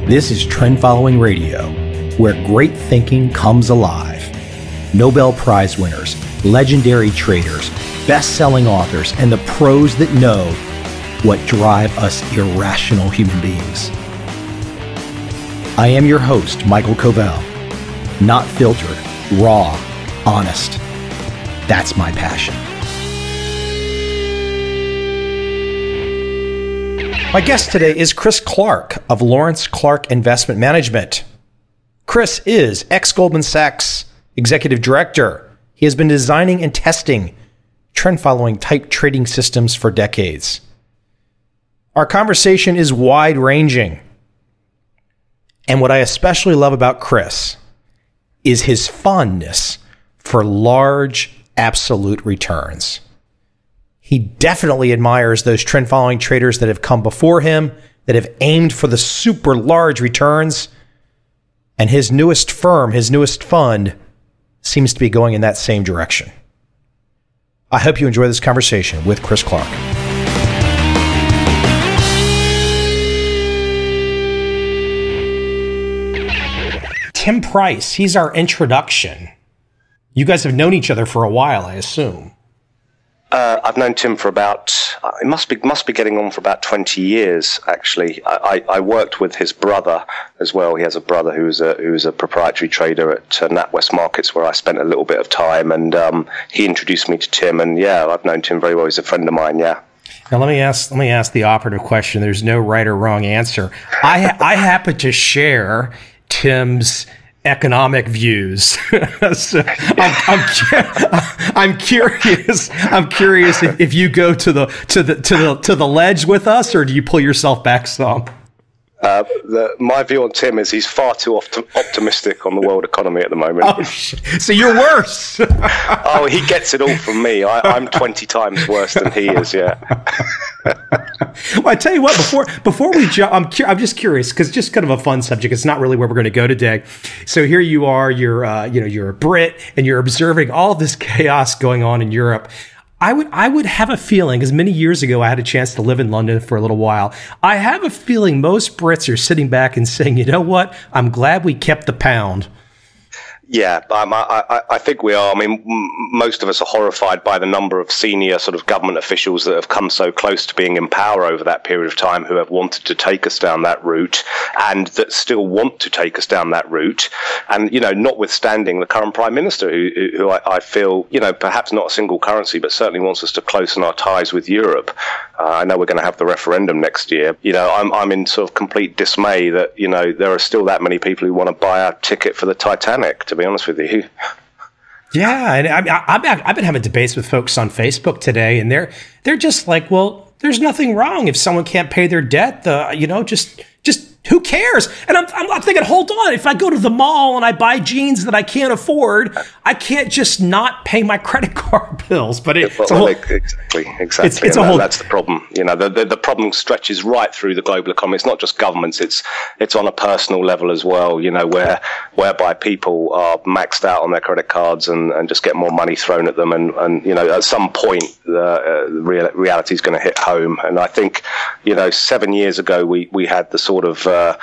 This is Trend Following Radio, where great thinking comes alive. Nobel Prize winners, legendary traders, best-selling authors, and the pros that know what drive us irrational human beings. I am your host, MICHAEL COVEL. Not filtered, raw, honest. That's my passion. My guest today is Chris Clarke of Lawrence Clarke Investment Management. Chris is ex-Goldman Sachs Executive Director. He has been designing and testing trend-following type trading systems for decades. Our conversation is wide-ranging. And what I especially love about Chris is his fondness for large absolute returns. He definitely admires those trend-following traders that have come before him, that have aimed for the super large returns. And his newest firm, his newest fund, seems to be going in that same direction. I hope you enjoy this conversation with Chris Clarke. Tim Price, he's our introduction. You guys have known each other for a while, I assume. I've known Tim for about, it must be getting on for about 20 years, actually. I worked with his brother as well. He has a brother who's a proprietary trader at NatWest Markets, where I spent a little bit of time, and he introduced me to Tim, and yeah, I've known Tim very well. He's a friend of mine, yeah. Now let me ask the operative question. There's no right or wrong answer. I happen to share Tim's economic views. So I'm curious if you go to the ledge with us, or do you pull yourself back some? My view on Tim is he's far too optimistic on the world economy at the moment. Oh, so you're worse. Oh, he gets it all from me. I'm 20 times worse than he is. Yeah. Well, I tell you what. Before we jump, I'm just curious, because it's just kind of a fun subject. It's not really where we're going to go today. So here you are. You're a Brit, and you're observing all this chaos going on in Europe. I would have a feeling, because many years ago I had a chance to live in London for a little while. I have a feeling most Brits are sitting back and saying, you know what? I'm glad we kept the pound. Yeah, I think we are. I mean, most of us are horrified by the number of senior sort of government officials that have come so close to being in power over that period of time, who have wanted to take us down that route, and that still want to take us down that route. And, notwithstanding the current Prime Minister, who I feel, perhaps not a single currency, but certainly wants us to closen our ties with Europe. I know we're going to have the referendum next year. I'm in sort of complete dismay that, there are still that many people who want to buy our ticket for the Titanic, to be honest with you. Yeah, and I've been having debates with folks on Facebook today, and they're just like, well, there's nothing wrong if someone can't pay their debt. Just who cares? And I'm thinking, hold on. If I go to the mall and I buy jeans that I can't afford, I can't just not pay my credit card bills. But exactly. It's a whole. That's the problem. The problem stretches right through the global economy. It's not just governments. It's on a personal level as well. Whereby people are maxed out on their credit cards and just get more money thrown at them. And at some point, the reality is going to hit home. And I think, 7 years ago we had the sort of the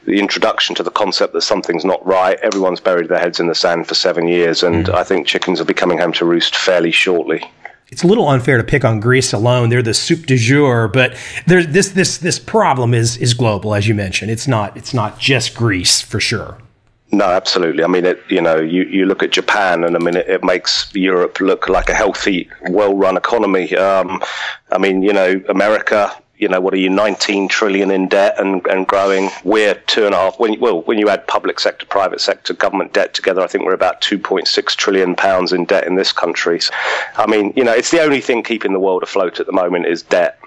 introduction to the concept that something's not right. Everyone's buried their heads in the sand for 7 years, and I think chickens will be coming home to roost fairly shortly. It's a little unfair to pick on Greece alone. They're the soup du jour, but this problem is global, as you mentioned. It's not just Greece, for sure. No, absolutely. I mean, you look at Japan, and I mean, it makes Europe look like a healthy, well-run economy. America. What are you, 19 trillion in debt and growing? We're 2.5. When you add public sector, private sector, government debt together, I think we're about 2.6 trillion pounds in debt in this country. So, it's the only thing keeping the world afloat at the moment is debt.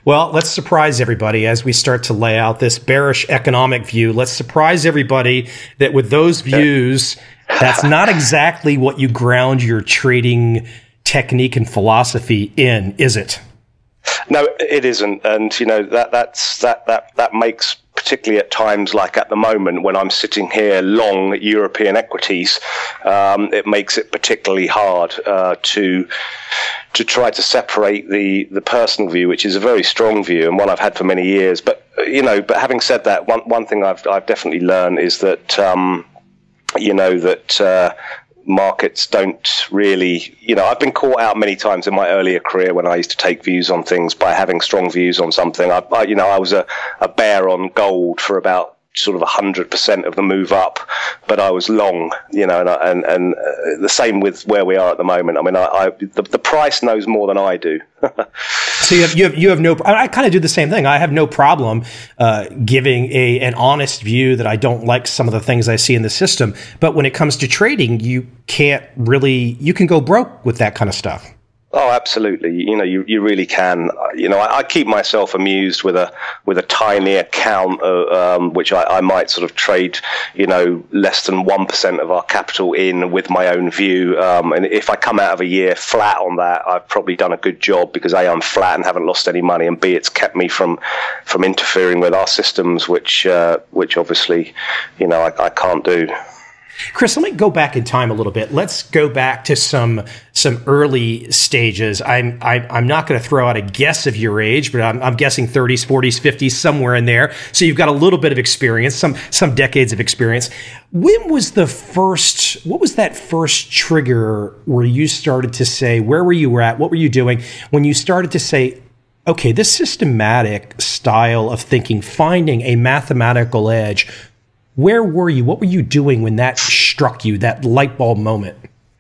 Well, let's surprise everybody as we start to lay out this bearish economic view. Let's surprise everybody that with those views, that's not exactly what you ground your trading technique and philosophy in, is it? No, it isn't, and that makes, particularly at times like at the moment when I'm sitting here long European equities, it makes it particularly hard to try to separate the personal view, which is a very strong view and one I've had for many years. But but having said that, one thing I've definitely learned is that markets don't really, I've been caught out many times in my earlier career when I used to take views on things by having strong views on something. I was a bear on gold for about sort of 100% of the move up, but I was long, and the same with where we are at the moment. I mean, the price knows more than I do. So you have no. I kind of do the same thing. I have no problem giving an honest view that I don't like some of the things I see in the system. But when it comes to trading, you can go broke with that kind of stuff. Oh, absolutely. You really can. I keep myself amused with a tiny account, which I might sort of trade, less than 1% of our capital in with my own view. And if I come out of a year flat on that, I've probably done a good job because A, I'm flat and haven't lost any money, and B, it's kept me from interfering with our systems, which obviously, I can't do. Chris, let me go back in time a little bit. Let's go back to some early stages. I'm not going to throw out a guess of your age, but I'm guessing 30s, 40s, 50s, somewhere in there. So you've got a little bit of experience, some decades of experience. What was that first trigger where you started to say, where were you at? What were you doing when you started to say, okay, this systematic style of thinking, finding a mathematical edge, where were you? What were you doing when that struck you, that light bulb moment?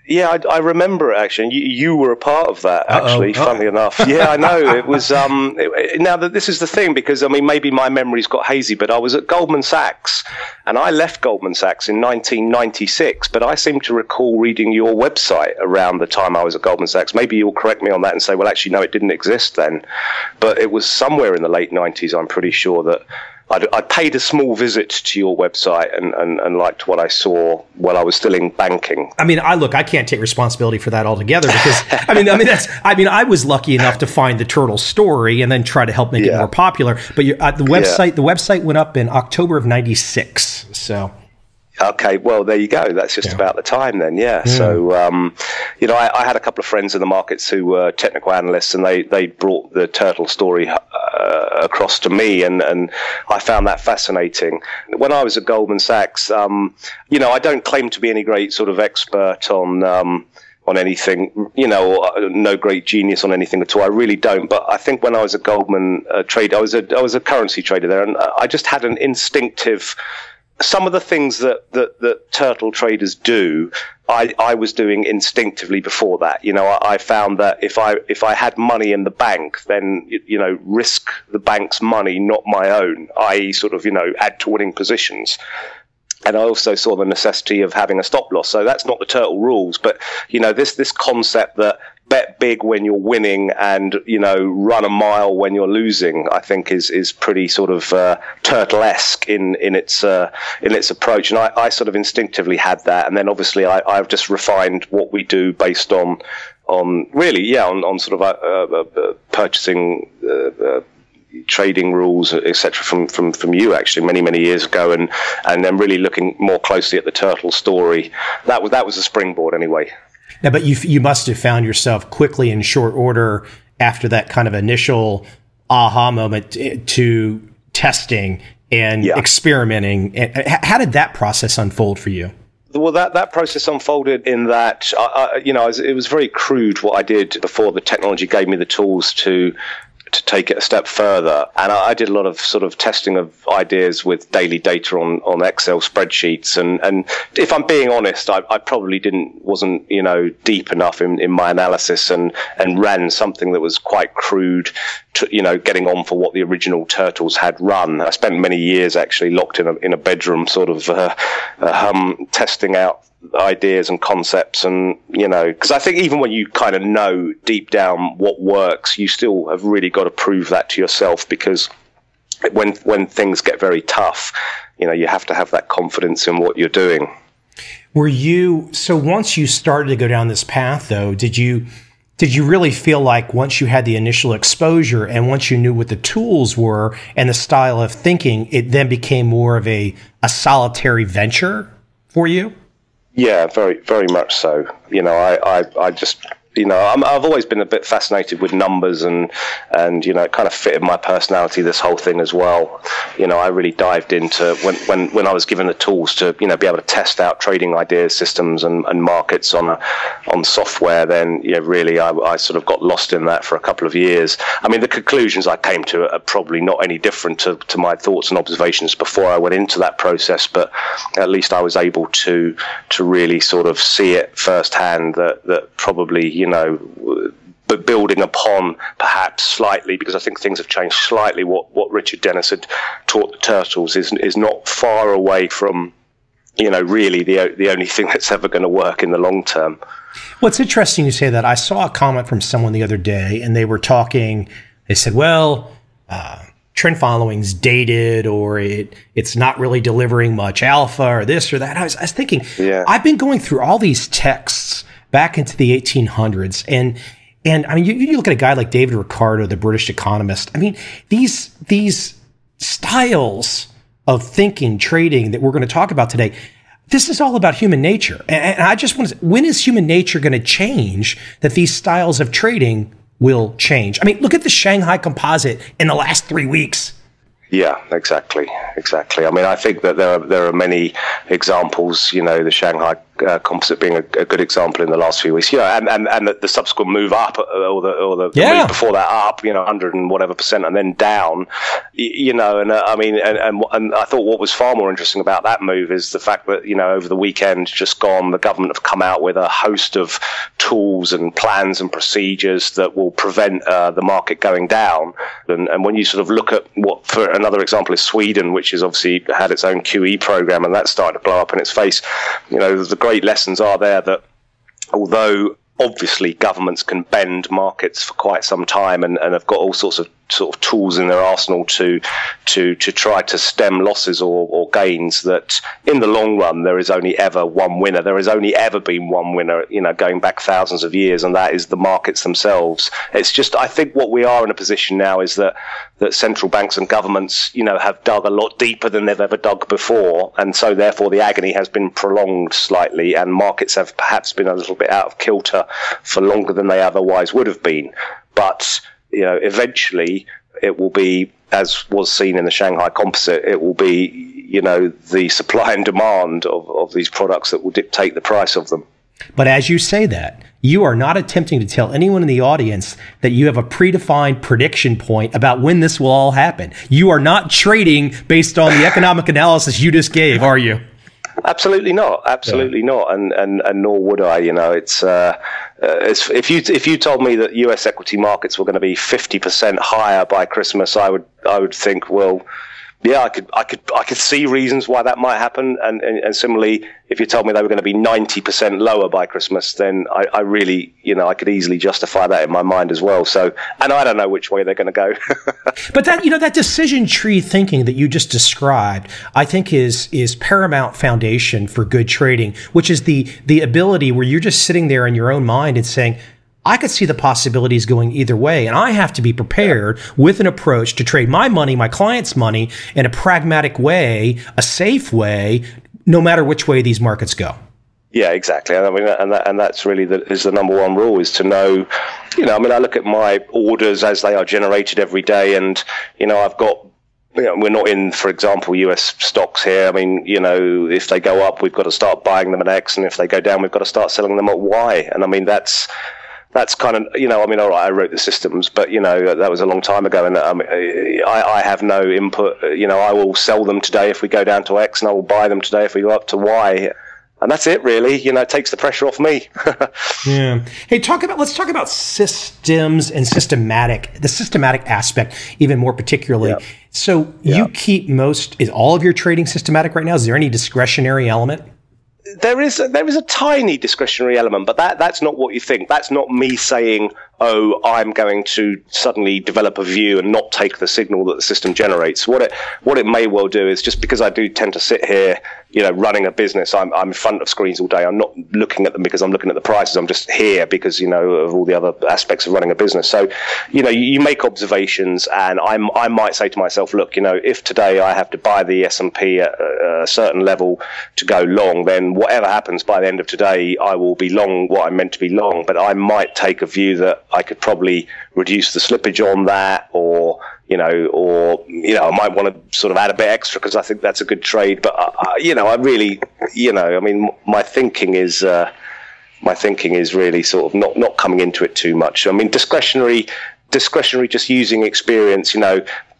Yeah, I remember it, actually. You were a part of that, actually, funnily enough. Yeah, I know. It was, now that this is the thing, because, maybe my memory's got hazy, but I was at Goldman Sachs, and I left Goldman Sachs in 1996, but I seem to recall reading your website around the time I was at Goldman Sachs. Maybe you'll correct me on that and say, well, actually, no, it didn't exist then. But it was somewhere in the late 90s, I'm pretty sure, that I paid a small visit to your website and liked what I saw while I was still in banking. I can't take responsibility for that altogether because I was lucky enough to find the turtle story and then try to help make it more popular. But the website went up in October of '96. So. Okay, well, there you go. That's just about the time then, yeah. So, I had a couple of friends in the markets who were technical analysts, and they brought the turtle story across to me, and I found that fascinating. When I was at Goldman Sachs, I don't claim to be any great sort of expert on anything, or no great genius on anything at all. I really don't. But I think when I was a Goldman trader, I was a currency trader there, and I just had an instinctive. Some of the things that turtle traders do, I was doing instinctively before that. I found that if I had money in the bank, then, risk the bank's money, not my own, i.e. sort of, add to winning positions. And I also saw the necessity of having a stop loss. So that's not the turtle rules, but, this concept that bet big when you're winning and, run a mile when you're losing, I think is pretty sort of turtle-esque in its approach. And I sort of instinctively had that. And then obviously I've just refined what we do based on sort of purchasing trading rules, etc., from you actually many years ago, and then really looking more closely at the turtle story. That was a springboard anyway. Now, but you must have found yourself quickly in short order after that kind of initial aha moment to testing and experimenting. How did that process unfold for you? Well, that process unfolded in that, it was very crude what I did before the technology gave me the tools to take it a step further. And I did a lot of sort of testing of ideas with daily data on Excel spreadsheets. And if I'm being honest, I probably wasn't deep enough in my analysis and ran something that was quite crude, getting on for what the original turtles had run. I spent many years actually locked in a bedroom sort of testing out ideas and concepts, and because I think even when you kind of know deep down what works, you still have really got to prove that to yourself, because when things get very tough, you have to have that confidence in what you're doing. So once you started to go down this path, though, did you really feel like once you had the initial exposure and once you knew what the tools were and the style of thinking, it then became more of a solitary venture for you? Yeah, very, very much so. I just I've always been a bit fascinated with numbers, and it kind of fitted my personality, this whole thing as well. I really dived into when I was given the tools to be able to test out trading ideas, systems, and markets on software. Then really I sort of got lost in that for a couple of years. I mean, the conclusions I came to are probably not any different to my thoughts and observations before I went into that process, but at least I was able to really sort of see it firsthand that probably but building upon perhaps slightly, because I think things have changed slightly, what Richard Dennis had taught the Turtles is not far away from really the only thing that's ever going to work in the long term. Well, it's interesting you say that. I saw a comment from someone the other day, and they were talking, they said, well, trend following's dated, or it's not really delivering much alpha, or this or that. I was thinking, I've been going through all these texts back into the 1800s, and I mean, you look at a guy like David Ricardo, the British economist. I mean, these styles of thinking, trading that we're going to talk about today, this is all about human nature. And I just want to, when is human nature going to change that these styles of trading will change? I mean, look at the Shanghai Composite in the last 3 weeks. Yeah, exactly. I mean, I think that there are many examples. The Shanghai Composite being a good example in the last few weeks. And the subsequent move up, or the move before that up, 100 and whatever percent, and then down. And I mean, and I thought what was far more interesting about that move is the fact that over the weekend just gone, the government have come out with a host of tools and plans and procedures that will prevent the market going down. And when you sort of look at what, for another example is Sweden, which has obviously had its own QE program, and that's started to blow up in its face. The great lessons are there that although obviously governments can bend markets for quite some time and have got all sorts of tools in their arsenal to try to stem losses or gains, that in the long run there is only ever one winner. There has only ever been one winner, going back thousands of years, and that is the markets themselves. It's just, I think what we are in a position now is that central banks and governments, have dug a lot deeper than they've ever dug before, and so therefore the agony has been prolonged slightly, and markets have perhaps been a little bit out of kilter for longer than they otherwise would have been. But eventually it will be, as was seen in the Shanghai Composite, it will be, the supply and demand of these products that will dictate the price of them. But as you say that, you are not attempting to tell anyone in the audience that you have a predefined prediction point about when this will all happen. You are not trading based on the economic analysis you just gave, are you? Absolutely not. Absolutely not. And nor would I. It's if you told me that US equity markets were going to be 50% higher by Christmas, I would think, well, yeah, I could see reasons why that might happen. And similarly, if you told me they were going to be 90% lower by Christmas, then I really, I could easily justify that in my mind as well. So, and I don't know which way they're going to go. But that, that decision tree thinking that you just described, I think is paramount foundation for good trading, which is the ability where you're just sitting there in your own mind and saying, I could see the possibilities going either way, and I have to be prepared with an approach to trade my money, my client's money, in a pragmatic way, a safe way, no matter which way these markets go. Yeah, exactly. I mean, and that's really is the number one rule, is to know. I look at my orders as they are generated every day, and I've got. We're not in, for example, US stocks here. I mean, if they go up, we've got to start buying them at X, and if they go down, we've got to start selling them at Y. And I mean, that's kind of, all right, I wrote the systems, but, that was a long time ago, and I have no input. I will sell them today if we go down to X, and I will buy them today if we go up to Y. And that's it, really. It takes the pressure off me. Yeah. Hey, let's talk about systems and the systematic aspect, even more particularly. Yeah. So you keep is all of your trading systematic right now? Is there any discretionary element? There is a tiny discretionary element, but that's not what you think. That's not me saying, oh, I'm going to suddenly develop a view and not take the signal that the system generates. What it may well do is, just because I do tend to sit here, running a business, I'm in front of screens all day. I'm not looking at them because I'm looking at the prices. I'm just here because, of all the other aspects of running a business. So, you make observations, and I might say to myself, look, if today I have to buy the S&P at a certain level to go long, then whatever happens by the end of today, I will be long what I'm meant to be long. But I might take a view that I could probably reduce the slippage on that, or I might want to sort of add a bit extra because I think that's a good trade. But I really, my thinking is really sort of not coming into it too much. I mean, discretionary, just using experience.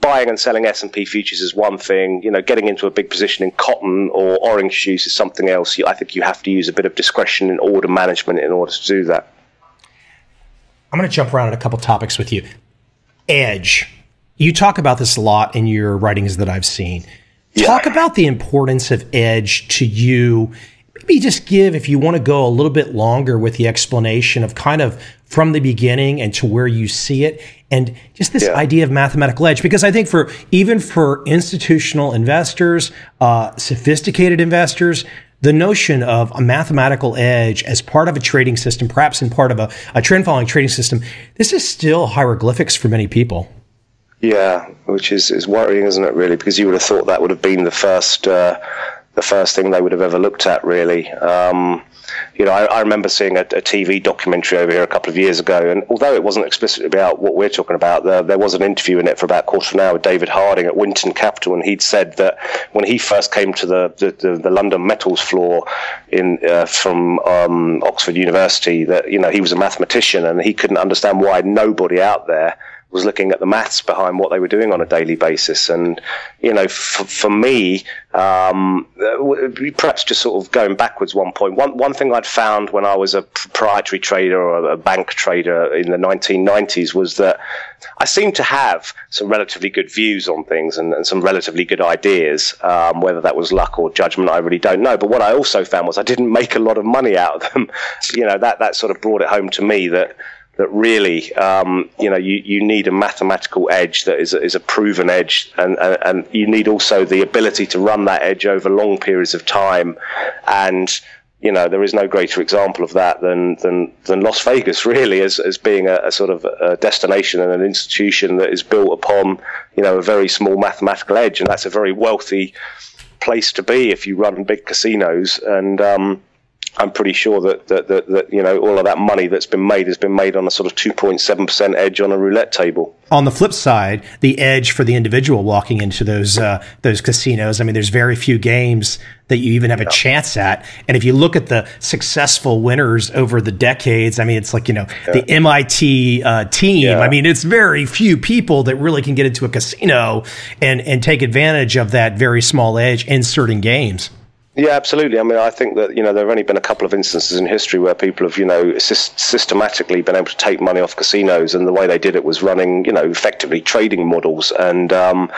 Buying and selling S&P futures is one thing. Getting into a big position in cotton or orange juice is something else. I think you have to use a bit of discretion in order management in order to do that. I'm going to jump around on a couple topics with you. Edge. You talk about this a lot in your writings that I've seen. Yeah. Talk about the importance of edge to you. Maybe just give, if you want to go a little bit longer with the explanation of kind of from the beginning and to where you see it, and just this idea of mathematical edge. Because I think even for institutional investors, sophisticated investors, the notion of a mathematical edge as part of a trading system, perhaps in part of a trend following trading system, this is still hieroglyphics for many people. Yeah, which is worrying, isn't it, really? Because you would have thought that would have been the first thing they would have ever looked at, really. I remember seeing a TV documentary over here a couple of years ago, and although it wasn't explicitly about what we're talking about, there was an interview in it for about a quarter of an hour with David Harding at Winton Capital, and he'd said that when he first came to the London metals floor from Oxford University, that he was a mathematician and he couldn't understand why nobody out there was looking at the maths behind what they were doing on a daily basis. And for me, perhaps just sort of going backwards one point, one thing I'd found when I was a proprietary trader or a bank trader in the 1990s was that I seemed to have some relatively good views on things and some relatively good ideas. Whether that was luck or judgment, I really don't know. But what I also found was I didn't make a lot of money out of them. That sort of brought it home to me that really, you need a mathematical edge that is a proven edge, and you need also the ability to run that edge over long periods of time. And there is no greater example of that than Las Vegas, really, as being a sort of a destination and an institution that is built upon a very small mathematical edge, and that's a very wealthy place to be if you run big casinos. And I'm pretty sure that all of that money that's been made has been made on a sort of 2.7% edge on a roulette table. On the flip side, the edge for the individual walking into those casinos, I mean, there's very few games that you even have a chance at. And if you look at the successful winners over the decades, I mean, it's like, the MIT team. Yeah. I mean, it's very few people that really can get into a casino and take advantage of that very small edge in certain games. Yeah, absolutely. I mean, I think that, there have only been a couple of instances in history where people have, systematically been able to take money off casinos, and the way they did it was running, effectively trading models. And the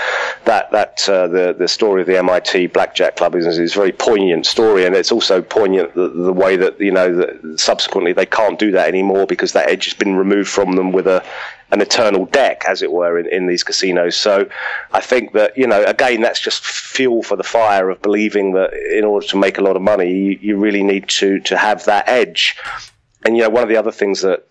story of the MIT Blackjack Club is a very poignant story, and it's also poignant the way that, that subsequently they can't do that anymore because that edge has been removed from them with an eternal deck, as it were, in these casinos. So I think that, again, that's just fuel for the fire of believing that in order to make a lot of money, you really need to have that edge. And, one of the other things that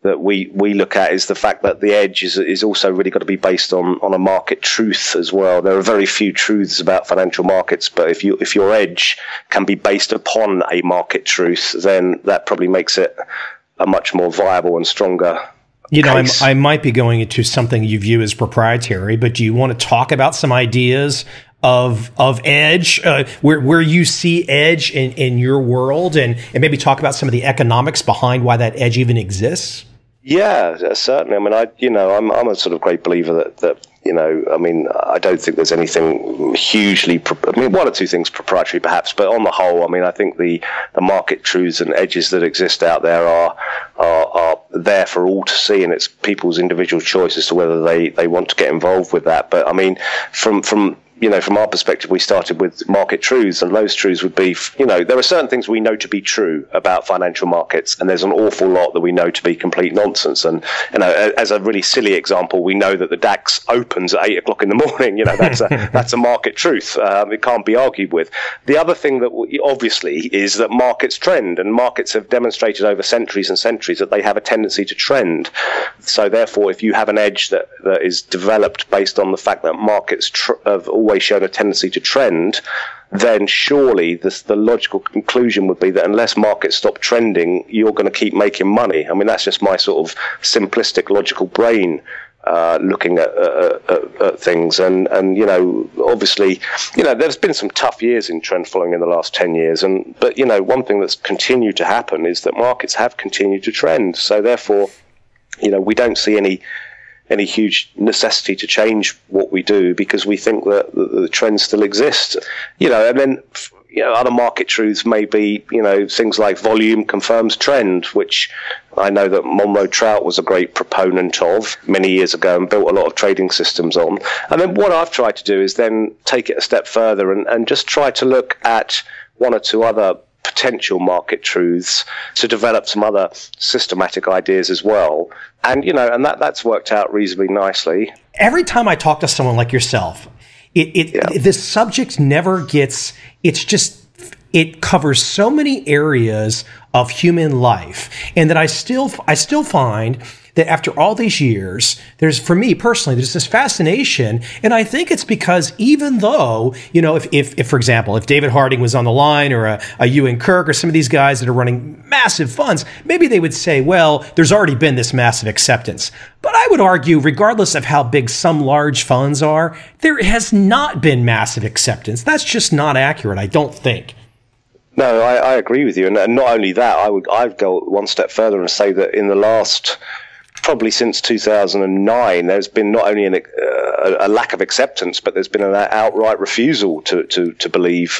we look at is the fact that the edge is also really got to be based on a market truth as well. There are very few truths about financial markets, but if your edge can be based upon a market truth, then that probably makes it a much more viable and stronger case. I might be going into something you view as proprietary, but do you want to talk about some ideas of edge, where you see edge in your world, and maybe talk about some of the economics behind why that edge even exists? Yeah, certainly. I mean, I'm a sort of great believer that I don't think there's anything hugely, one or two things proprietary perhaps, but on the whole, I think the market truths and edges that exist out there are there for all to see, and it's people's individual choice as to whether they want to get involved with that. But from from our perspective, we started with market truths, and those truths would be, there are certain things we know to be true about financial markets, and there's an awful lot that we know to be complete nonsense. And, as a really silly example, we know that the DAX opens at 8 o'clock in the morning. That's a market truth. It can't be argued with. The other thing that obviously is that markets trend, and markets have demonstrated over centuries and centuries that they have a tendency to trend. So therefore, if you have an edge that is developed based on the fact that markets have always shown a tendency to trend, then surely the logical conclusion would be that unless markets stop trending, you're going to keep making money. I mean, that's just my sort of simplistic logical brain looking at things. And obviously, there's been some tough years in trend following in the last 10 years. But one thing that's continued to happen is that markets have continued to trend. So therefore, we don't see any huge necessity to change what we do, because we think that the trends still exist. And then other market truths may be, things like volume confirms trend, which I know that Monroe Trout was a great proponent of many years ago and built a lot of trading systems on. And then what I've tried to do is then take it a step further and just try to look at one or two other potential market truths to develop some other systematic ideas as well. And, that's worked out reasonably nicely. Every time I talk to someone like yourself, this subject never gets, it covers so many areas of human life. And that I still find that after all these years, for me personally, there's this fascination. And I think it's because even though, if for example, if David Harding was on the line, or a Ewan Kirk, or some of these guys that are running massive funds, maybe they would say, well, there's already been this massive acceptance. But I would argue, regardless of how big some large funds are, there has not been massive acceptance. That's just not accurate, I don't think. No, I agree with you. And not only that, I'd go one step further and say that in the last, probably since 2009, there's been not only a lack of acceptance, but there's been an outright refusal to believe.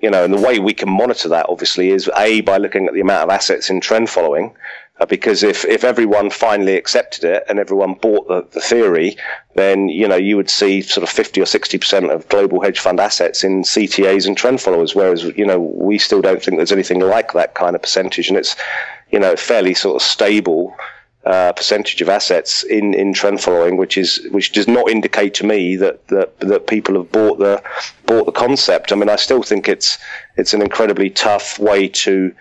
And the way we can monitor that, obviously, is by looking at the amount of assets in trend following. Because if everyone finally accepted it and everyone bought the theory, then, you would see sort of 50 or 60% of global hedge fund assets in CTAs and trend followers, whereas, we still don't think there's anything like that kind of percentage. And it's, fairly sort of stable percentage of assets in trend following, which does not indicate to me that people have bought the concept. I mean, I still think it's an incredibly tough way to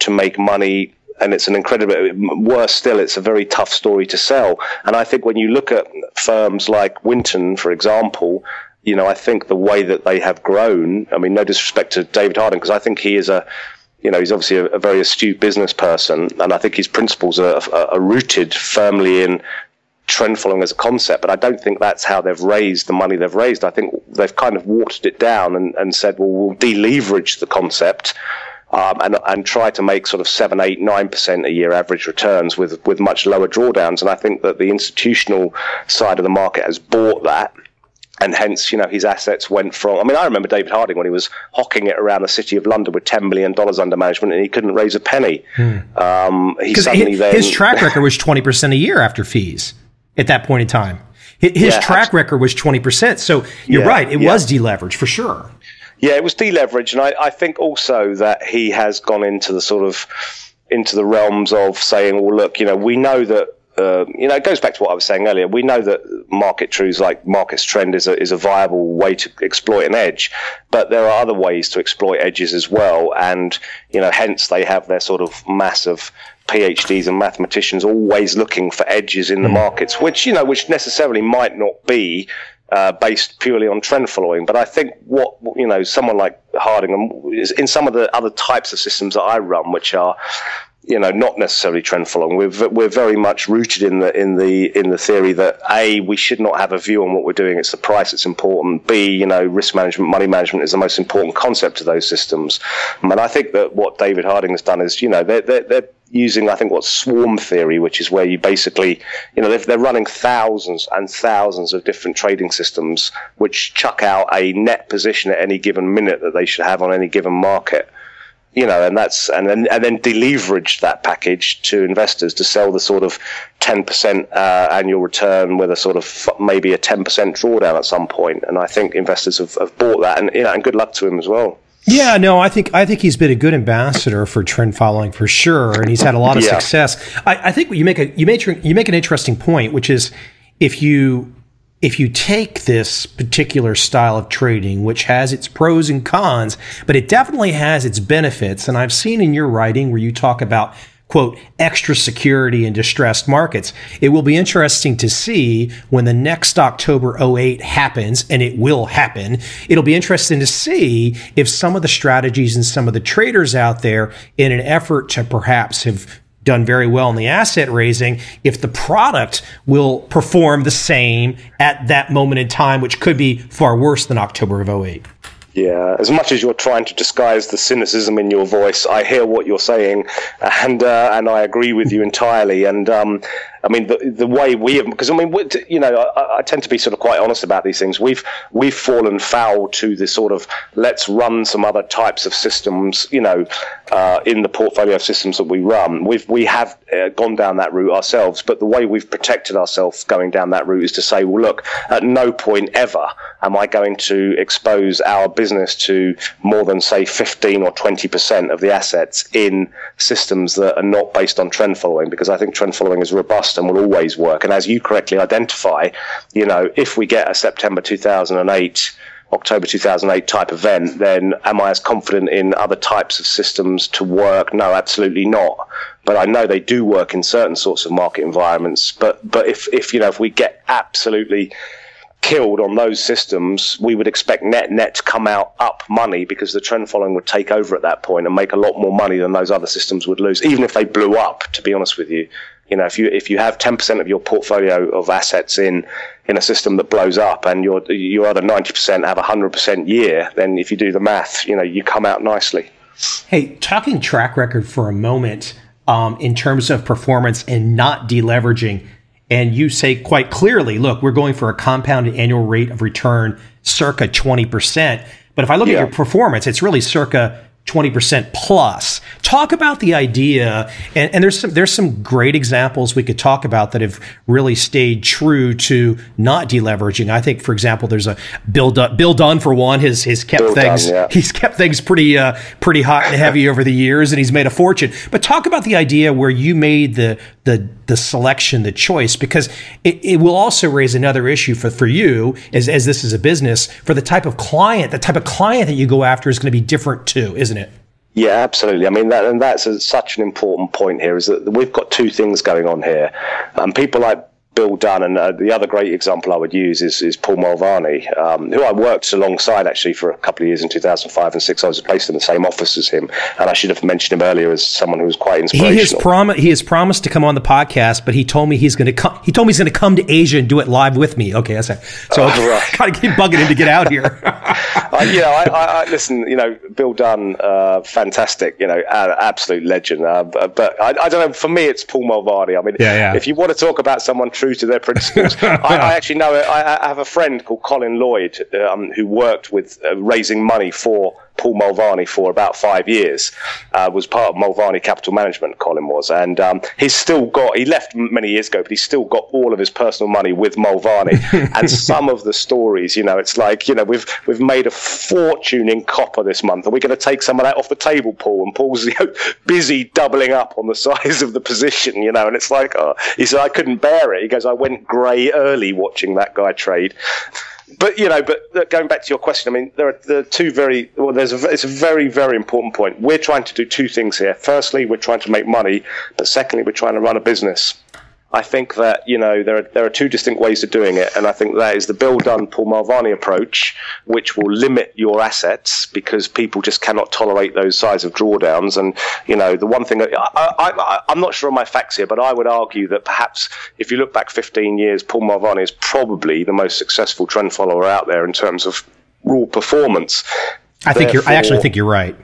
make money. And it's worse still, it's a very tough story to sell. And I think when you look at firms like Winton, for example, I think the way that they have grown, I mean, no disrespect to David Harding, because I think he is he's obviously a very astute business person, and I think his principles are rooted firmly in trend following as a concept, but I don't think that's how they've raised the money they've raised. I think they've kind of watered it down and said, well, we'll deleverage the concept, and try to make sort of 7, 8, 9% a year average returns with much lower drawdowns. And I think that the institutional side of the market has bought that. And hence, his assets went from, I mean, I remember David Harding when he was hawking it around the city of London with $10 million under management, and he couldn't raise a penny. His track record was 20% a year after fees at that point in time. His track record was 20%. So you're right. It was deleveraged for sure. Yeah, it was deleveraged, and I think also that he has gone into the realms of saying, well, look, we know that it goes back to what I was saying earlier. We know that market truths like markets trend is a viable way to exploit an edge, but there are other ways to exploit edges as well, and hence they have their sort of massive PhDs and mathematicians always looking for edges in the markets, which necessarily might not be based purely on trend following. But I think someone like Harding is in some of the other types of systems that I run, which are not necessarily trend following. We're very much rooted in the theory that A, we should not have a view on what we're doing. It's the price that's important. B, risk management, money management is the most important concept of those systems. And I think that what David Harding has done is, they're using, I think, what's swarm theory, which is where you basically, they're running thousands and thousands of different trading systems, which chuck out a net position at any given minute that they should have on any given market. and then deleveraged that package to investors to sell the sort of 10% annual return with a sort of maybe a 10% drawdown at some point. And I think investors have bought that, and good luck to him as well. Yeah, no, I think he's been a good ambassador for trend following for sure, and he's had a lot of success. I think you make an interesting point, which is if you take this particular style of trading, which has its pros and cons, but it definitely has its benefits. And I've seen in your writing where you talk about, quote, extra security in distressed markets. It will be interesting to see when the next October '08 happens, and it will happen. It'll be interesting to see if some of the strategies and some of the traders out there, in an effort to perhaps have done very well in the asset raising, if the product will perform the same at that moment in time, which could be far worse than October of '08. Yeah, as much as you're trying to disguise the cynicism in your voice, I hear what you're saying, and I agree with you entirely. And I mean, the way we have, because I mean, I tend to be sort of quite honest about these things. We've fallen foul to the sort of let's run some other types of systems, in the portfolio of systems that we run. We have gone down that route ourselves, but the way we've protected ourselves going down that route is to say, well, look, at no point ever am I going to expose our business to more than, say, 15 or 20% of the assets in systems that are not based on trend following, because I think trend following is robust and will always work. And as you correctly identify, if we get a September 2008, October 2008 type event, then am I as confident in other types of systems to work? No, absolutely not. But I know they do work in certain sorts of market environments. But if we get absolutely killed on those systems, we would expect net to come out up money, because the trend following would take over at that point and make a lot more money than those other systems would lose, even if they blew up, to be honest with you. If you have 10% of your portfolio of assets in a system that blows up, and your other 90% have 100% year, then if you do the math, you come out nicely. Hey, talking track record for a moment, in terms of performance and not deleveraging, and you say quite clearly, look, we're going for a compounded annual rate of return circa 20%. But if I look at your performance, it's really circa 20% plus. Talk about the idea, and there's some great examples we could talk about that have really stayed true to not deleveraging. I think, for example, there's a Bill Dunn for one. He's kept things pretty hot and heavy over the years, and he's made a fortune. But talk about the idea where you made the selection, the choice, because it will also raise another issue for you as this is a business, for the type of client that you go after is going to be different too, isn't it? Yeah, absolutely. I mean, that's such an important point here, is that we've got two things going on here. People like Bill Dunn, and the other great example I would use is Paul Mulvaney, who I worked alongside actually for a couple of years in 2005 and 2006. I was placed in the same office as him, and I should have mentioned him earlier as someone who was quite inspirational. He has promised to come on the podcast, but he told me he's going to come. He told me he's going to come to Asia and do it live with me. Okay, that's it. So I got to keep bugging him to get out here. I listen. Bill Dunn, fantastic. Absolute legend. But I don't know. For me, it's Paul Mulvaney. I mean, if you want to talk about someone true to their principles, I actually know. I have a friend called Colin Lloyd who worked with raising money for Paul Mulvaney for about 5 years, was part of Mulvaney Capital Management, Colin was, and he's still got, he left many years ago, but he's still got all of his personal money with Mulvaney. And some of the stories, it's like, we've made a fortune in copper this month, and we're going to take some of that off the table, Paul, and Paul's busy doubling up on the size of the position, and it's like, he said, I couldn't bear it. He goes, I went grey early watching that guy trade. But going back to your question, I mean, there are two it's a very, very important point. We're trying to do two things here. Firstly, we're trying to make money, but secondly, we're trying to run a business. I think that, there are two distinct ways of doing it, and I think that is the Bill Dunn, Paul Mulvaney approach, which will limit your assets because people just cannot tolerate those size of drawdowns. And, the one thing, I'm not sure on my facts here, but I would argue that perhaps if you look back 15 years, Paul Mulvaney is probably the most successful trend follower out there in terms of raw performance. I actually think you're right.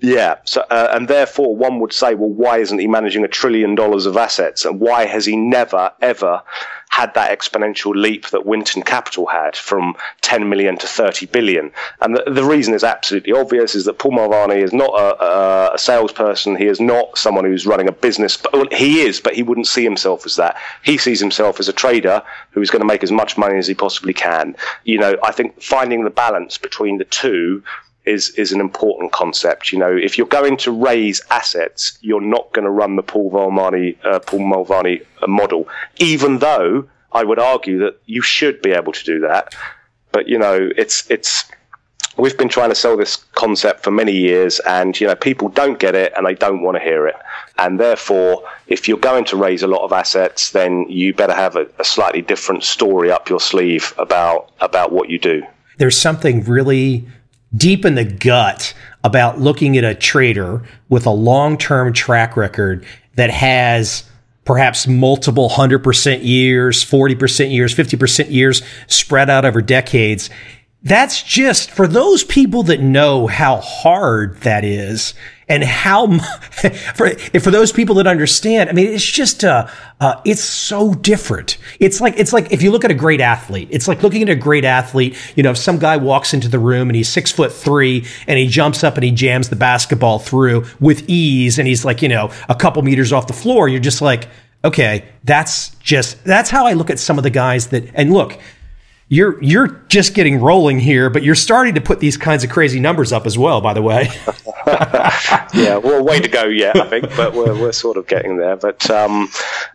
Yeah. So, and therefore one would say, well, why isn't he managing $1 trillion of assets? And why has he never, ever had that exponential leap that Winton Capital had from 10 million to 30 billion? And the reason is absolutely obvious, is that Paul Mulvaney is not a salesperson. He is not someone who's running a business. Well, he is, but he wouldn't see himself as that. He sees himself as a trader who's going to make as much money as he possibly can. You know, I think finding the balance between the two is an important concept. You know, if you're going to raise assets, you're not going to run the Paul Mulvaney model, even though I would argue that you should be able to do that. But, you know, we've been trying to sell this concept for many years, and, you know, people don't get it and they don't want to hear it. And therefore, if you're going to raise a lot of assets, then you better have a slightly different story up your sleeve about what you do. There's something really deep in the gut about looking at a trader with a long-term track record that has perhaps multiple 100% years, 40% years, 50% years spread out over decades. That's just for those people that know how hard that is, and how for those people that understand. I mean, it's just it's so different. It's like if you look at a great athlete, it's like looking at a great athlete. You know, if some guy walks into the room and he's 6'3" and he jumps up and he jams the basketball through with ease, and he's like, you know, a couple meters off the floor, you're just like, okay, that's how I look at some of the guys that. And look, you're just getting rolling here, but you're starting to put these kinds of crazy numbers up as well, by the way. Yeah, well, way to go yet, I think, but we're sort of getting there. But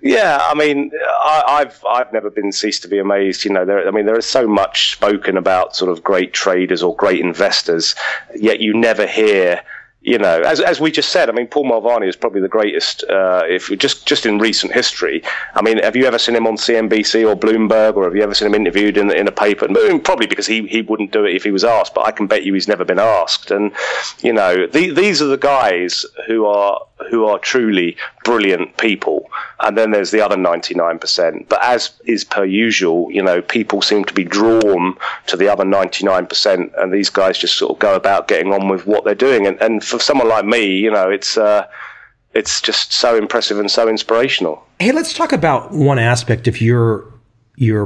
yeah, I mean, I've never been ceased to be amazed. You know, there is so much spoken about sort of great traders or great investors, yet you never hear. You know, as we just said, I mean, Paul Mulvaney is probably the greatest, if just in recent history. I mean, have you ever seen him on CNBC or Bloomberg, or have you ever seen him interviewed in a paper? Probably because he wouldn't do it if he was asked, but I can bet you he's never been asked. And, you know, these are the guys who are truly brilliant people. And then there's the other 99%. But as is per usual, you know, people seem to be drawn to the other 99%, and these guys just sort of go about getting on with what they're doing. And for someone like me, you know, it's just so impressive and so inspirational. Hey, let's talk about one aspect of your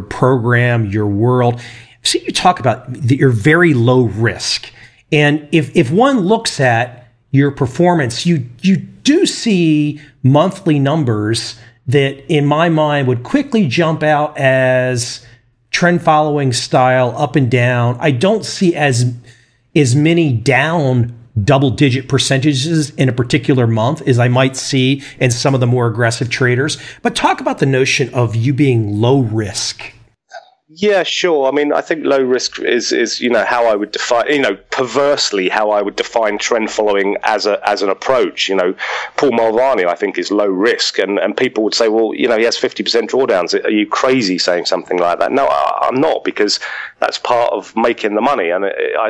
program, your world. So you talk about that you're very low risk. And if one looks at your performance, you do see monthly numbers that, in my mind, would quickly jump out as trend following style, up and down. I don't see as many down double-digit percentages in a particular month as I might see in some of the more aggressive traders. But talk about the notion of you being low risk. Yeah, sure. I mean, I think low risk is you know, how I would define, you know, perversely how I would define trend following as an approach. You know, Paul Mulvaney, I think, is low risk, and people would say, well, you know, he has 50% drawdowns. Are you crazy saying something like that? No, I'm not, because that's part of making the money, and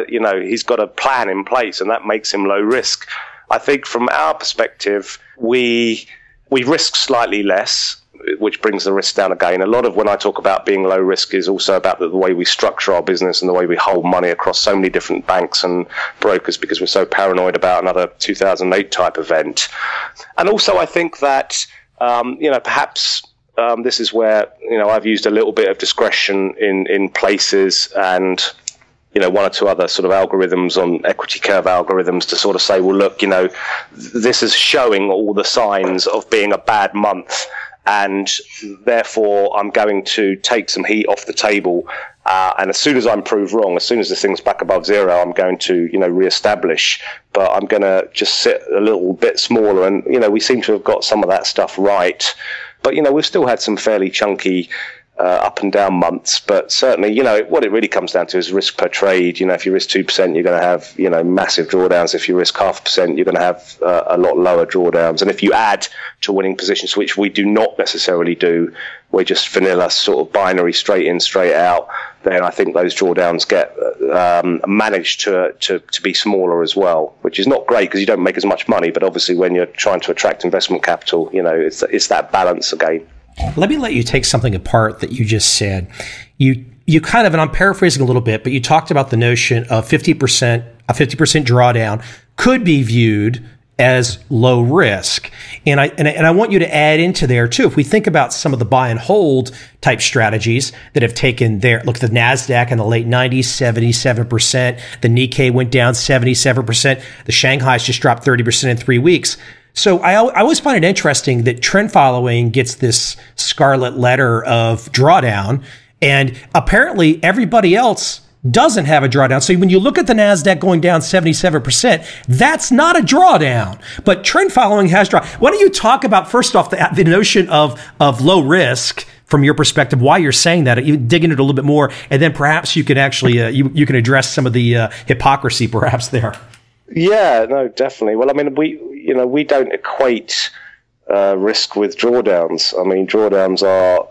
you know, he's got a plan in place, and that makes him low risk. I think from our perspective, we risk slightly less, which brings the risk down again. A lot of when I talk about being low risk is also about the way we structure our business and the way we hold money across so many different banks and brokers, because we're so paranoid about another 2008 type event. And also I think that, you know, perhaps this is where, you know, I've used a little bit of discretion in places, and, you know, one or two other sort of algorithms on equity curve algorithms to sort of say, well, look, you know, this is showing all the signs of being a bad month, and therefore I'm going to take some heat off the table. And as soon as I'm proved wrong, as soon as this thing's back above zero, I'm going to, you know, reestablish. But I'm going to just sit a little bit smaller. And, you know, we seem to have got some of that stuff right. But, you know, we've still had some fairly chunky up and down months, but certainly, you know, what it really comes down to is risk per trade. You know, if you risk 2%, you're going to have, you know, massive drawdowns. If you risk 0.5%, you're going to have a lot lower drawdowns. And if you add to winning positions, which we do not necessarily do, we're just vanilla sort of binary, straight in, straight out, then I think those drawdowns get managed to be smaller as well, which is not great because you don't make as much money. But obviously, when you're trying to attract investment capital, you know, it's that balance again. Let me let you take something apart that you just said. You kind of, and I'm paraphrasing a little bit, but you talked about the notion of 50%, a 50% drawdown could be viewed as low risk. And I want you to add into there too, if we think about some of the buy and hold type strategies that have taken look, the NASDAQ in the late 90s, 77%. The Nikkei went down 77%. The Shanghai's just dropped 30% in 3 weeks. So I always find it interesting that trend following gets this scarlet letter of drawdown, and apparently everybody else doesn't have a drawdown. So when you look at the NASDAQ going down 77%, that's not a drawdown, but trend following has drawn. Why don't you talk about, first off, the notion of low risk from your perspective, why you're saying that, you dig into it a little bit more, and then perhaps you can actually, you can address some of the hypocrisy perhaps there. Yeah, no, definitely. Well, I mean, we don't equate risk with drawdowns. I mean, drawdowns are,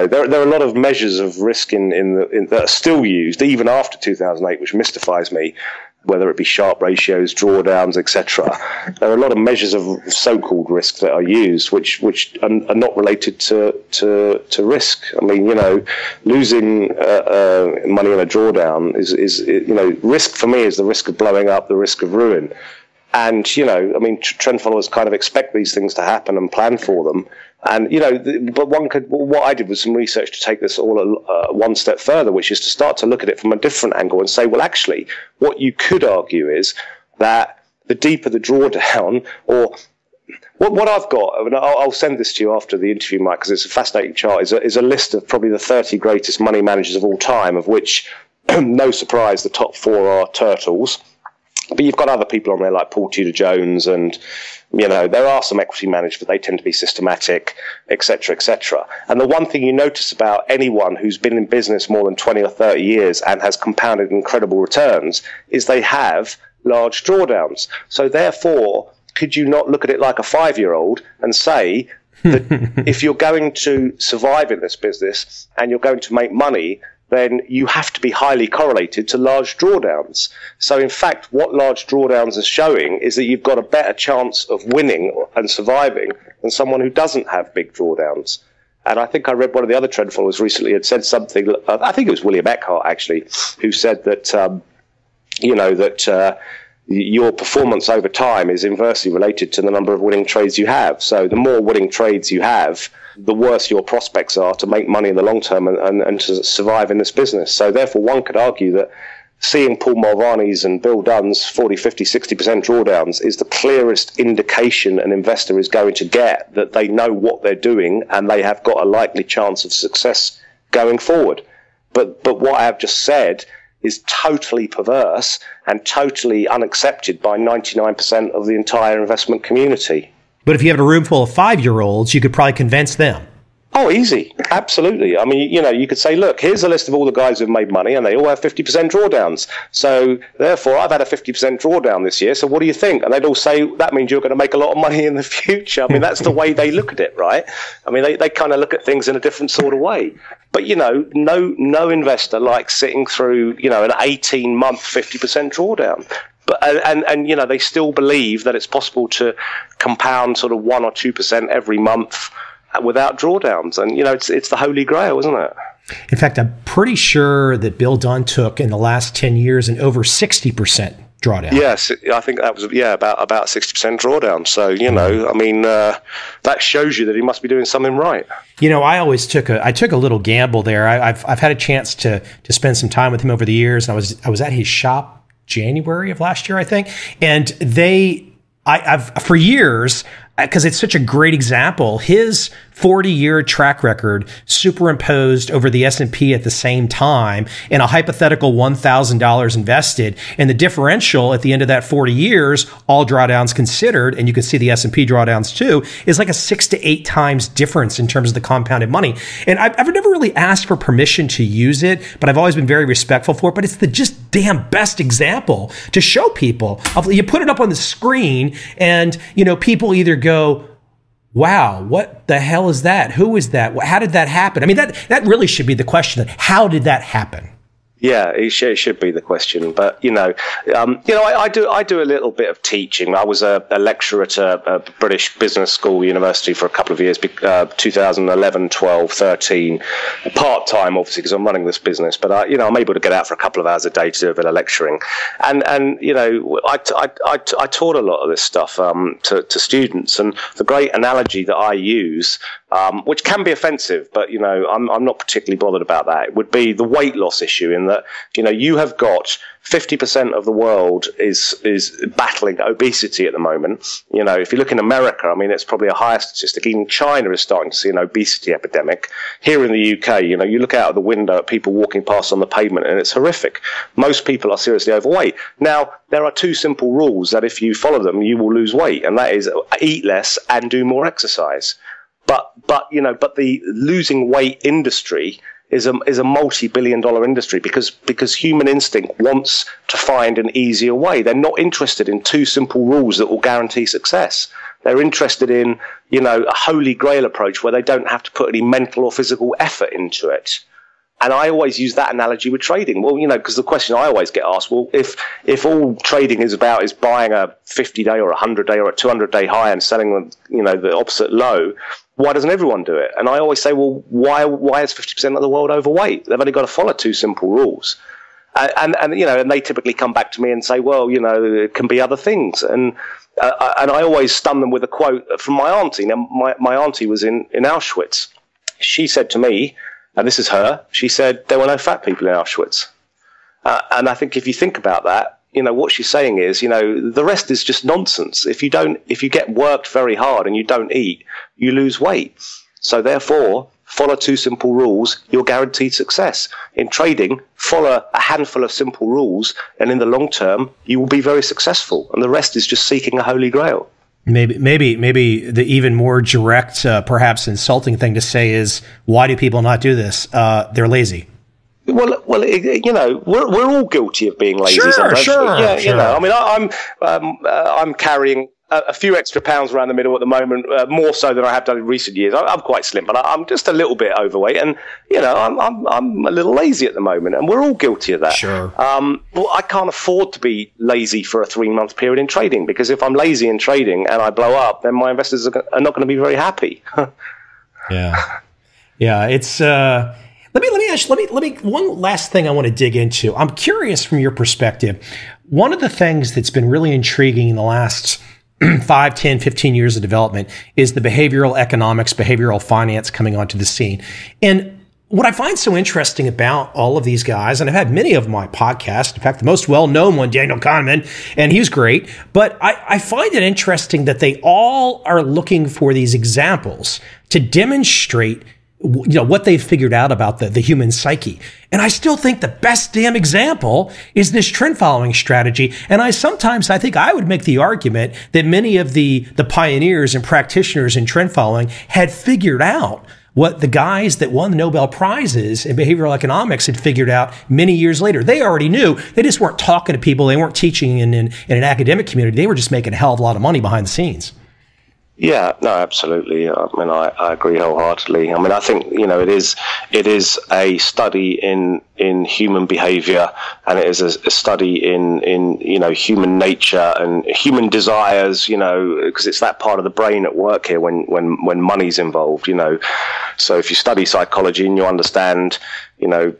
there are a lot of measures of risk that are still used even after 2008, which mystifies me. Whether it be Sharpe ratios, drawdowns, etc. There are a lot of measures of so-called risk that are used, which are not related to risk. I mean, losing money on a drawdown is risk for me is the risk of blowing up, the risk of ruin. And, I mean, trend followers kind of expect these things to happen and plan for them. And, but what I did was some research to take this all one step further, which is to start to look at it from a different angle and say, well, actually, what you could argue is that the deeper the drawdown, or what I've got, and I'll send this to you after the interview, Mike, because it's a fascinating chart, is a list of probably the 30 greatest money managers of all time, of which, no surprise, the top 4 are turtles. But you've got other people on there like Paul Tudor Jones, and there are some equity managers, but they tend to be systematic, etc., etc. And the one thing you notice about anyone who's been in business more than 20 or 30 years and has compounded incredible returns is they have large drawdowns. So therefore, could you not look at it like a 5-year-old and say that if you're going to survive in this business and you're going to make money, then you have to be highly correlated to large drawdowns. So in fact, what large drawdowns are showing is that you've got a better chance of winning and surviving than someone who doesn't have big drawdowns. And I think I read one of the other trend followers recently had said something, I think it was William Eckhart actually, who said that, your performance over time is inversely related to the number of winning trades you have. So the more winning trades you have, the worse your prospects are to make money in the long term and to survive in this business. So therefore, one could argue that seeing Paul Mulvaney's and Bill Dunn's 40, 50, 60% drawdowns is the clearest indication an investor is going to get that they know what they're doing and they have got a likely chance of success going forward. But what I have just said is totally perverse and totally unaccepted by 99% of the entire investment community. But if you have a room full of 5-year-olds, you could probably convince them. Oh, easy. Absolutely. I mean, you could say, look, here's a list of all the guys who've made money and they all have 50% drawdowns. So therefore, I've had a 50% drawdown this year. So what do you think? And they'd all say, that means you're going to make a lot of money in the future. I mean, that's the way they look at it, right? I mean, they kind of look at things in a different sort of way. But, no investor likes sitting through, an 18-month 50% drawdown. But and they still believe that it's possible to compound sort of 1 or 2% every month without drawdowns. And, it's the holy grail, isn't it? In fact, I'm pretty sure that Bill Dunn took in the last 10 years an over 60% drawdown. Yes, I think that was, about 60% drawdown. So, I mean, that shows you that he must be doing something right. I always took a little gamble there. I've had a chance to spend some time with him over the years. And I was at his shop January of last year, I think. And I've for years, because it's such a great example, his 40-year track record superimposed over the S&P at the same time in a hypothetical $1,000 invested. And the differential at the end of that 40 years, all drawdowns considered, and you can see the S&P drawdowns too, is like a 6 to 8 times difference in terms of the compounded money. And I've never really asked for permission to use it, but I've always been very respectful for it. But it's the just damn best example to show people. You put it up on the screen and, people either go, wow, what the hell is that? Who is that? How did that happen? I mean, that really should be the question. How did that happen? Yeah, it should be the question. But I do a little bit of teaching. I was a lecturer at a British business school university for a couple of years, 2011, 12, 13, part time, obviously, because I'm running this business. But I'm able to get out for a couple of hours a day to do a bit of lecturing, and I taught a lot of this stuff to students. And the great analogy that I use, which can be offensive, but I'm not particularly bothered about that. It would be the weight loss issue, in that you have got 50% of the world is battling obesity at the moment. If you look in America, I mean, it's probably a higher statistic. Even China is starting to see an obesity epidemic. Here in the UK, you look out of the window at people walking past on the pavement, and it's horrific. Most people are seriously overweight. Now, there are two simple rules that if you follow them, you will lose weight, and that is eat less and do more exercise. But the losing weight industry is a multi-billion-dollar industry because human instinct wants to find an easier way. They're not interested in two simple rules that will guarantee success. They're interested in, a holy grail approach where they don't have to put any mental or physical effort into it. And I always use that analogy with trading. Well, because the question I always get asked, well, if all trading is buying a 50-day or a 100-day or a 200-day high and selling them, the opposite low, why doesn't everyone do it? And I always say, well, why is 50% of the world overweight? They've only got to follow two simple rules. And they typically come back to me and say, well, it can be other things. And I always stun them with a quote from my auntie. Now, my auntie was in Auschwitz. She said to me, and this is her, she said, there were no fat people in Auschwitz. And I think if you think about that, what she's saying is, the rest is just nonsense. If you get worked very hard and you don't eat, you lose weight. So therefore, follow two simple rules, you're guaranteed success. In trading, follow a handful of simple rules, and in the long term, you will be very successful. And the rest is just seeking a holy grail. Maybe the even more direct, perhaps insulting thing to say is, why do people not do this? They're lazy. Well, we're all guilty of being lazy. Sometimes. Sure. I mean, I'm carrying a few extra pounds around the middle at the moment, more so than I have done in recent years. I'm quite slim, but I'm just a little bit overweight, and I'm a little lazy at the moment, and we're all guilty of that. Sure. Well, I can't afford to be lazy for a 3-month period in trading, because if I'm lazy in trading and I blow up, then my investors are not going to be very happy. Yeah. It's. Let me. One last thing I want to dig into. I'm curious from your perspective. One of the things that's been really intriguing in the last 5, 10, 15 years of development is the behavioral economics, behavioral finance coming onto the scene. And what I find so interesting about all of these guys, and I've had many of my podcasts, in fact, the most well-known one, Daniel Kahneman, and he's great, but I find it interesting that they all are looking for these examples to demonstrate what they've figured out about the human psyche. And I still think the best damn example is this trend following strategy. And I think I would make the argument that many of the pioneers and practitioners in trend following had figured out what the guys that won the Nobel Prizes in behavioral economics had figured out many years later. They already knew. They just weren't talking to people. They weren't teaching in an academic community. They were just making a hell of a lot of money behind the scenes. Yeah, no, absolutely. I mean, I agree wholeheartedly. I mean, I think, it is a study in human behavior, and it is a study in human nature and human desires, because it's that part of the brain at work here when money's involved, So if you study psychology and you understand,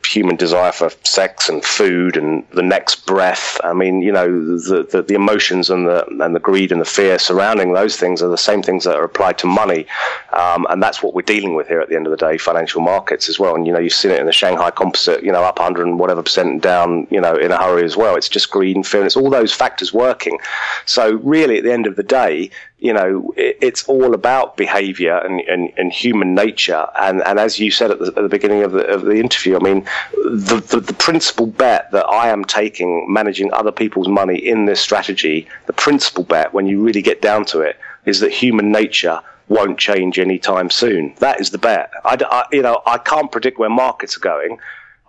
human desire for sex and food and the next breath, I mean, the emotions and the greed and the fear surrounding those things are the same things that are applied to money. And that's what we're dealing with here at the end of the day, financial markets as well. And, you've seen it in the Shanghai Composite, up 100 and whatever percent, down, in a hurry as well. It's just greed and fear, and it's all those factors working. So really, at the end of the day, it's all about behavior and human nature. And as you said at the beginning of the interview, I mean, the principal bet that I am taking managing other people's money in this strategy, the principal bet, when you really get down to it, is that human nature won't change anytime soon. That is the bet. I can't predict where markets are going.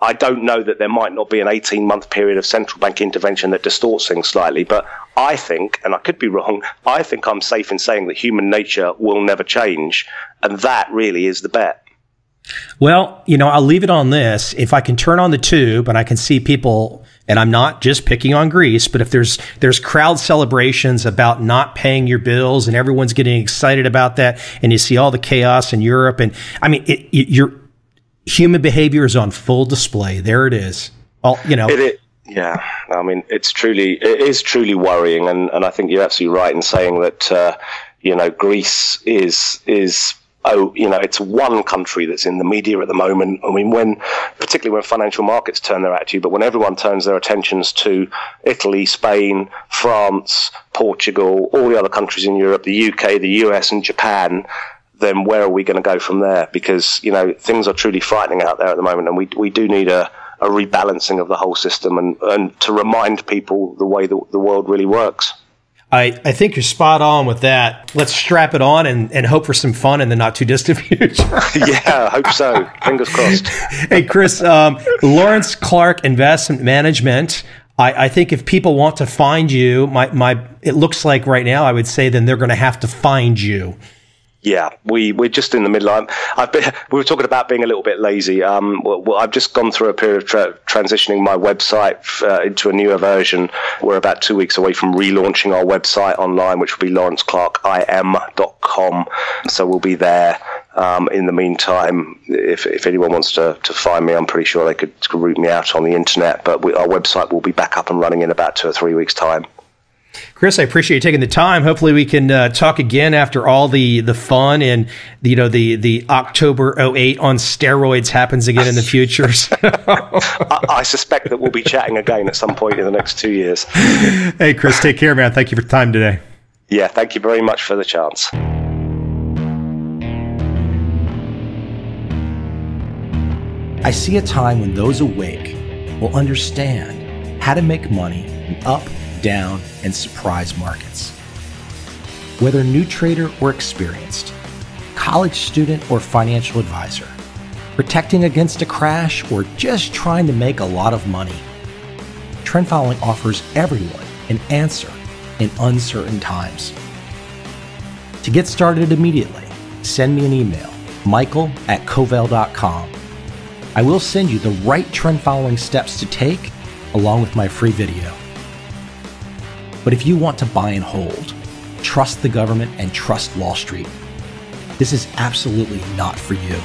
I don't know that there might not be an 18-month period of central bank intervention that distorts things slightly, but I think, and I could be wrong, I think I'm safe in saying that human nature will never change, and that really is the bet. Well, I'll leave it on this. If I can turn on the tube and I can see people, and I'm not just picking on Greece, but if there's crowd celebrations about not paying your bills and everyone's getting excited about that, and you see all the chaos in Europe, and I mean, your human behavior is on full display. There it is. Yeah, I mean, it is truly worrying, and I think you're absolutely right in saying that Greece is it's one country that's in the media at the moment. I mean, particularly when financial markets turn their attitude, but when everyone turns their attentions to Italy, Spain, France, Portugal, all the other countries in Europe, the UK, the US, and Japan, then where are we going to go from there? Because things are truly frightening out there at the moment, and we do need a rebalancing of the whole system and to remind people the way the world really works. I think you're spot on with that. Let's strap it on and hope for some fun in the not too distant future. Yeah, I hope so. Fingers crossed. Hey, Chris, Lawrence Clarke Investment Management. I think if people want to find you, it looks like right now, I would say then they're going to have to find you. Yeah, we're just in the middle. We were talking about being a little bit lazy. I've just gone through a period of transitioning my website into a newer version. We're about 2 weeks away from relaunching our website online, which will be lawrenceclarkeim.com. So we'll be there. In the meantime, if anyone wants to find me, I'm pretty sure they could root me out on the internet. But our website will be back up and running in about 2 or 3 weeks' time. Chris, I appreciate you taking the time. Hopefully we can talk again after all the fun and the October 08 on steroids happens again in the future. I suspect that we'll be chatting again at some point in the next 2 years. Hey, Chris, take care, man. Thank you for the time today. Yeah, thank you very much for the chance. I see a time when those awake will understand how to make money in up, down, and surprise markets. Whether new trader or experienced, college student or financial advisor, protecting against a crash or just trying to make a lot of money, trend following offers everyone an answer in uncertain times. To get started immediately, send me an email, michael@covel.com. I will send you the right trend following steps to take along with my free video. But if you want to buy and hold, trust the government and trust Wall Street, this is absolutely not for you.